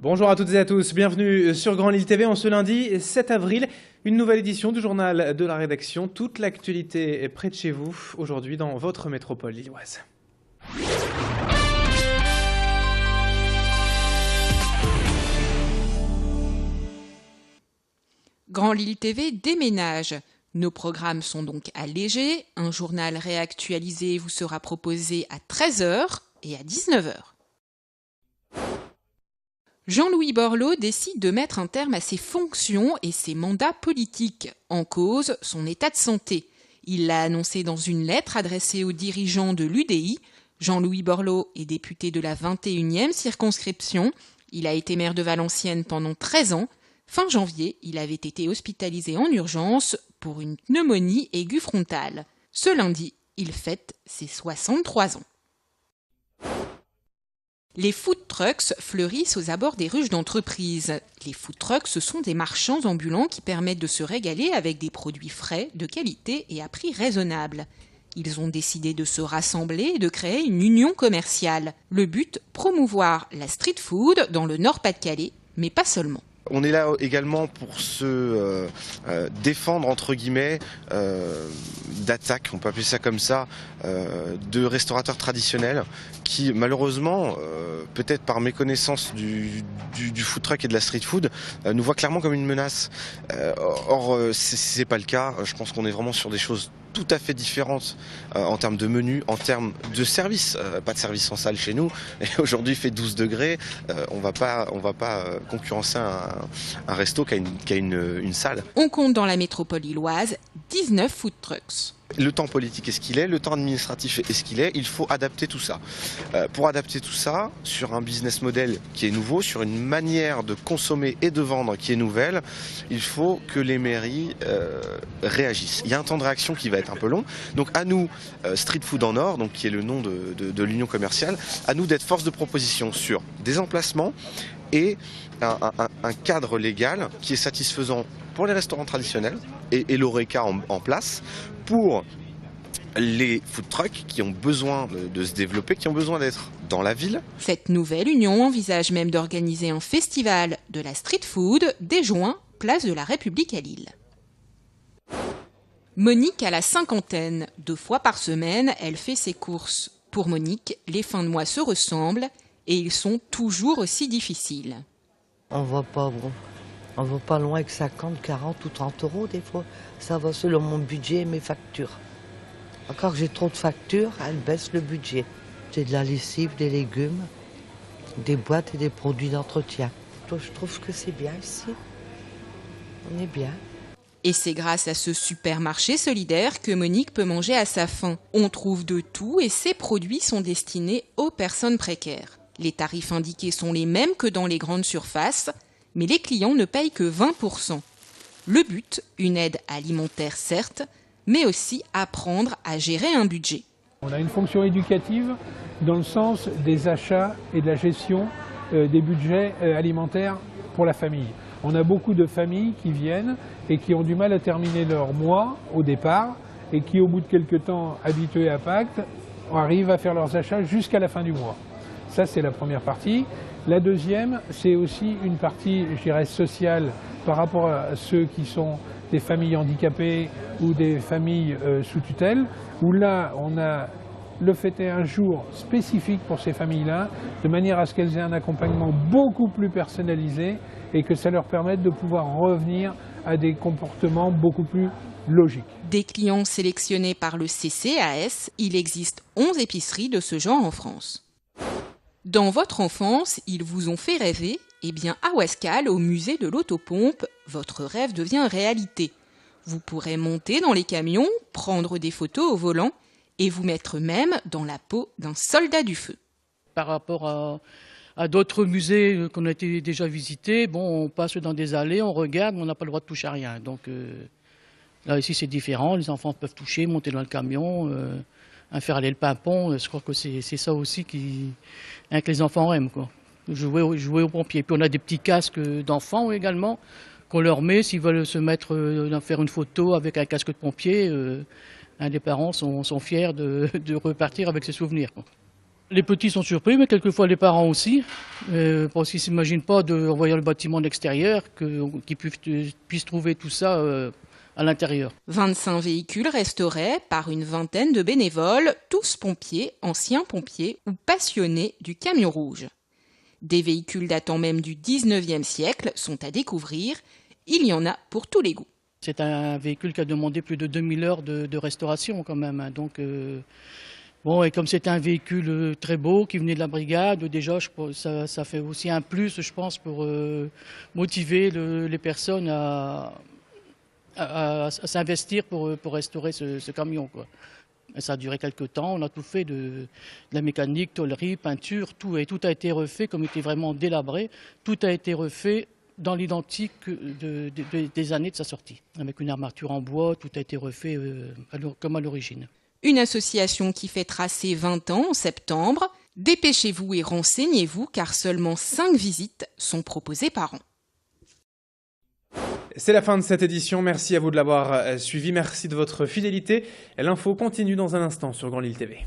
Bonjour à toutes et à tous, bienvenue sur Grand Lille TV en ce lundi 7 avril. Une nouvelle édition du journal de la rédaction. Toute l'actualité est près de chez vous, aujourd'hui dans votre métropole lilloise. Grand Lille TV déménage. Nos programmes sont donc allégés. Un journal réactualisé vous sera proposé à 13h et à 19h. Jean-Louis Borloo décide de mettre un terme à ses fonctions et ses mandats politiques. En cause, son état de santé. Il l'a annoncé dans une lettre adressée aux dirigeants de l'UDI. Jean-Louis Borloo est député de la 21e circonscription. Il a été maire de Valenciennes pendant 13 ans. Fin janvier, il avait été hospitalisé en urgence pour une pneumonie aiguë frontale. Ce lundi, il fête ses 63 ans. Les food trucks fleurissent aux abords des ruches d'entreprise. Les food trucks, ce sont des marchands ambulants qui permettent de se régaler avec des produits frais, de qualité et à prix raisonnable. Ils ont décidé de se rassembler et de créer une union commerciale. Le but, promouvoir la street food dans le Nord-Pas-de-Calais, mais pas seulement. On est là également pour se défendre, entre guillemets, d'attaques, on peut appeler ça comme ça, de restaurateurs traditionnels qui, malheureusement, peut-être par méconnaissance du food truck et de la street food, nous voient clairement comme une menace. Or, c'est pas le cas. Je pense qu'on est vraiment sur des choses tout à fait différentes en termes de menu, en termes de service. Pas de service en salle chez nous. Et aujourd'hui, il fait 12 degrés. On va pas concurrencer un resto qui a une salle. On compte dans la métropole lilloise 19 food trucks. Le temps politique est ce qu'il est, le temps administratif est ce qu'il est, il faut adapter tout ça. Pour adapter tout ça, sur un business model qui est nouveau, sur une manière de consommer et de vendre qui est nouvelle, il faut que les mairies réagissent. Il y a un temps de réaction qui va être un peu long. Donc à nous, Street Food en Or, donc qui est le nom de l'union commerciale, à nous d'être force de proposition sur des emplacements et un cadre légal qui est satisfaisant pour les restaurants traditionnels et l'ORECA en place, pour les food trucks qui ont besoin de se développer, qui ont besoin d'être dans la ville. Cette nouvelle union envisage même d'organiser un festival de la street food dès juin, place de la République à Lille. Monique a la cinquantaine. 2 fois par semaine, elle fait ses courses. Pour Monique, les fins de mois se ressemblent et ils sont toujours aussi difficiles. On va pas loin avec 50, 40 ou 30 euros des fois. Ça va selon mon budget et mes factures. Encore j'ai trop de factures, elles baissent le budget. J'ai de la lessive, des légumes, des boîtes et des produits d'entretien. Je trouve que c'est bien ici. On est bien. Et c'est grâce à ce supermarché solidaire que Monique peut manger à sa faim. On trouve de tout et ces produits sont destinés aux personnes précaires. Les tarifs indiqués sont les mêmes que dans les grandes surfaces, mais les clients ne payent que 20%. Le but, une aide alimentaire certes, mais aussi apprendre à gérer un budget. On a une fonction éducative dans le sens des achats et de la gestion des budgets alimentaires pour la famille. On a beaucoup de familles qui viennent et qui ont du mal à terminer leur mois au départ et qui, au bout de quelques temps habitués à Pâques, arrivent à faire leurs achats jusqu'à la fin du mois. Ça, c'est la première partie. La deuxième, c'est aussi une partie, je dirais, sociale par rapport à ceux qui sont des familles handicapées ou des familles sous tutelle, où là, on a le fêté un jour spécifique pour ces familles-là, de manière à ce qu'elles aient un accompagnement beaucoup plus personnalisé et que ça leur permette de pouvoir revenir à des comportements beaucoup plus logiques. Des clients sélectionnés par le CCAS, il existe 11 épiceries de ce genre en France. Dans votre enfance, ils vous ont fait rêver. Eh bien, à Ouascal, au musée de l'autopompe, votre rêve devient réalité. Vous pourrez monter dans les camions, prendre des photos au volant et vous mettre même dans la peau d'un soldat du feu. Par rapport à d'autres musées qu'on a été déjà visités, bon, on passe dans des allées, on regarde, mais on n'a pas le droit de toucher à rien. Donc là, ici, c'est différent. Les enfants peuvent toucher, monter dans le camion, faire aller le pimpon. Je crois que c'est ça aussi que les enfants aiment, quoi. Jouer aux pompiers. Puis on a des petits casques d'enfants également qu'on leur met s'ils veulent se mettre, faire une photo avec un casque de pompier. Les parents sont fiers de repartir avec ces souvenirs, quoi. Les petits sont surpris, mais quelquefois les parents aussi, parce qu'ils ne s'imaginent pas, en voyant le bâtiment de l'extérieur, qu'ils puissent trouver tout ça à l'intérieur. 25 véhicules restaurés par une vingtaine de bénévoles, tous pompiers, anciens pompiers ou passionnés du camion rouge. Des véhicules datant même du 19e siècle sont à découvrir. Il y en a pour tous les goûts. C'est un véhicule qui a demandé plus de 2000 heures de restauration quand même. Donc, bon, et comme c'est un véhicule très beau qui venait de la brigade, déjà ça fait aussi un plus, je pense, pour motiver les personnes à s'investir pour restaurer ce camion, quoi. Et ça a duré quelques temps, on a tout fait de la mécanique, tôlerie, peinture, tout. Et tout a été refait, comme il était vraiment délabré, tout a été refait dans l'identique des années de sa sortie. Avec une armature en bois, tout a été refait comme à l'origine. Une association qui fêtera ses 20 ans en septembre. Dépêchez-vous et renseignez-vous car seulement 5 visites sont proposées par an. C'est la fin de cette édition. Merci à vous de l'avoir suivi. Merci de votre fidélité. L'info continue dans un instant sur Grand Lille TV.